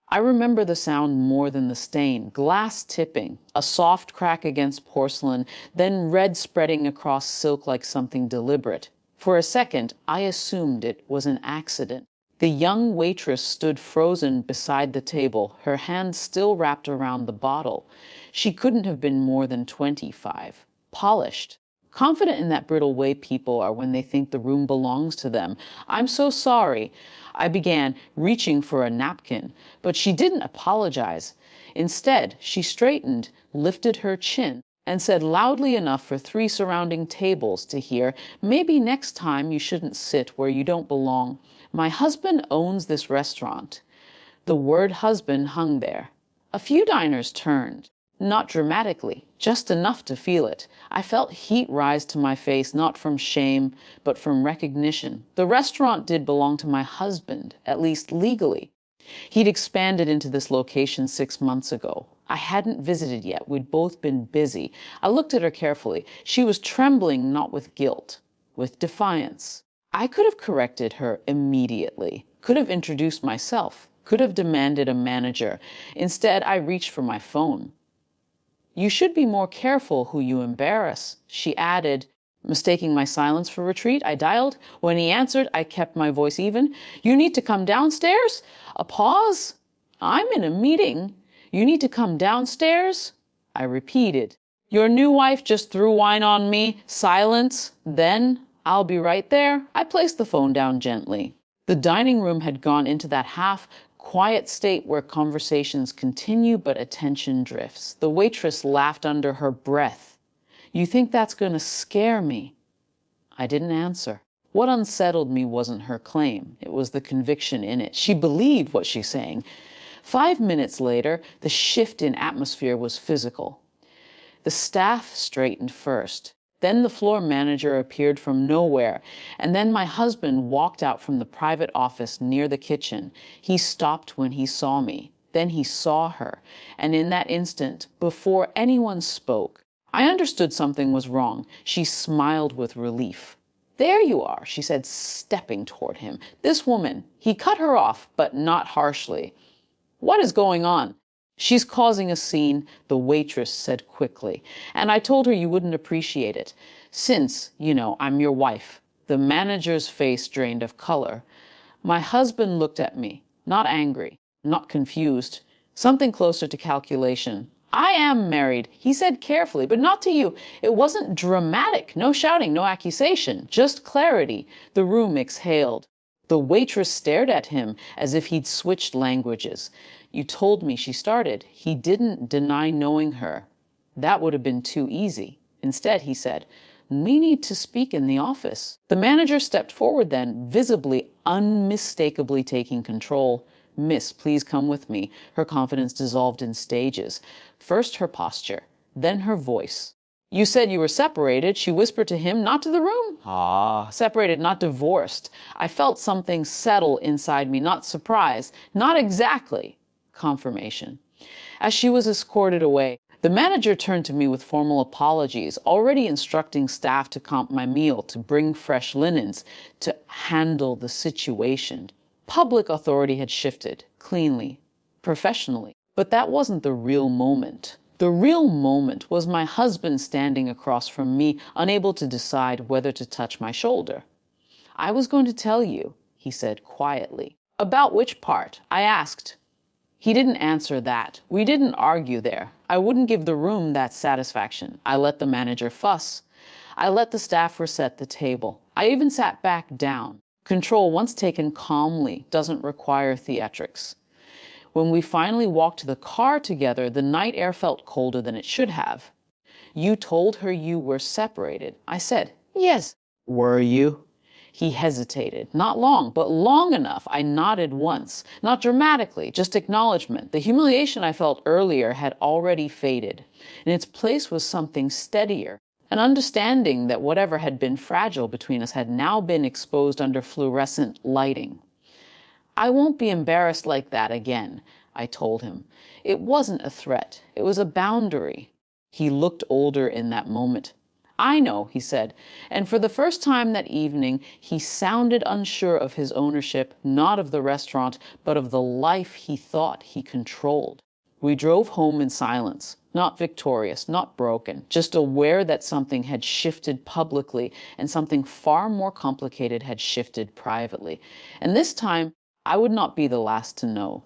I remember the sound more than the stain. Glass tipping, a soft crack against porcelain, then red spreading across silk like something deliberate. For a second, I assumed it was an accident. The young waitress stood frozen beside the table, her hand still wrapped around the bottle. She couldn't have been more than 25. Polished. Confident in that brittle way people are when they think the room belongs to them. "I'm so sorry," I began, reaching for a napkin, but she didn't apologize. Instead, she straightened, lifted her chin, and said loudly enough for 3 surrounding tables to hear, "Maybe next time you shouldn't sit where you don't belong. My husband owns this restaurant." The word husband hung there. A few diners turned. Not dramatically, just enough to feel it. I felt heat rise to my face, not from shame, but from recognition. The restaurant did belong to my husband, at least legally. He'd expanded into this location 6 months ago. I hadn't visited yet. We'd both been busy. I looked at her carefully. She was trembling, not with guilt, with defiance. I could have corrected her immediately, could have introduced myself, could have demanded a manager. Instead, I reached for my phone. "You should be more careful who you embarrass," she added. Mistaking my silence for retreat, I dialed. When he answered, I kept my voice even. "You need to come downstairs?" A pause. "I'm in a meeting. You need to come downstairs?" I repeated. "Your new wife just threw wine on me." Silence. Then, "I'll be right there." I placed the phone down gently. The dining room had gone into that quiet state where conversations continue but attention drifts. The waitress laughed under her breath. "You think that's going to scare me?" I didn't answer. What unsettled me wasn't her claim. It was the conviction in it. She believed what she's saying. 5 minutes later, the shift in atmosphere was physical. The staff straightened first. Then the floor manager appeared from nowhere, and then my husband walked out from the private office near the kitchen. He stopped when he saw me. Then he saw her, and in that instant, before anyone spoke, I understood something was wrong. She smiled with relief. "There you are," she said, stepping toward him. "This woman." He cut her off, but not harshly. "What is going on?" "She's causing a scene," the waitress said quickly, "and I told her you wouldn't appreciate it. Since, I'm your wife." The manager's face drained of color. My husband looked at me, not angry, not confused, something closer to calculation. "I am married," he said carefully, "but not to you. It wasn't dramatic. No shouting, no accusation, just clarity." The room exhaled. The waitress stared at him as if he'd switched languages. "You told me," she started. He didn't deny knowing her. That would have been too easy. Instead, he said, "We need to speak in the office." The manager stepped forward then, visibly, unmistakably taking control. "Miss, please come with me." Her confidence dissolved in stages. First her posture, then her voice. "You said you were separated," she whispered to him, "not to the room." "Ah, separated, not divorced." I felt something settle inside me, not surprise, not exactly. Confirmation. As she was escorted away, the manager turned to me with formal apologies, already instructing staff to comp my meal, to bring fresh linens, to handle the situation. Public authority had shifted, cleanly, professionally. But that wasn't the real moment. The real moment was my husband standing across from me, unable to decide whether to touch my shoulder. "I was going to tell you," he said quietly. "About which part?" I asked. He didn't answer that. We didn't argue there. I wouldn't give the room that satisfaction. I let the manager fuss. I let the staff reset the table. I even sat back down. Control, once taken calmly, doesn't require theatrics. When we finally walked to the car together, the night air felt colder than it should have. "You told her you were separated." I said, "Yes." "Were you?" He hesitated. Not long, but long enough. I nodded once. Not dramatically, just acknowledgement. The humiliation I felt earlier had already faded. In its place was something steadier. An understanding that whatever had been fragile between us had now been exposed under fluorescent lighting. "I won't be embarrassed like that again," I told him. It wasn't a threat. It was a boundary. He looked older in that moment. I know, he said, and for the first time that evening he sounded unsure of his ownership, not of the restaurant, but of the life he thought he controlled. We drove home in silence, not victorious, not broken, just aware that something had shifted publicly and something far more complicated had shifted privately. And this time, I would not be the last to know.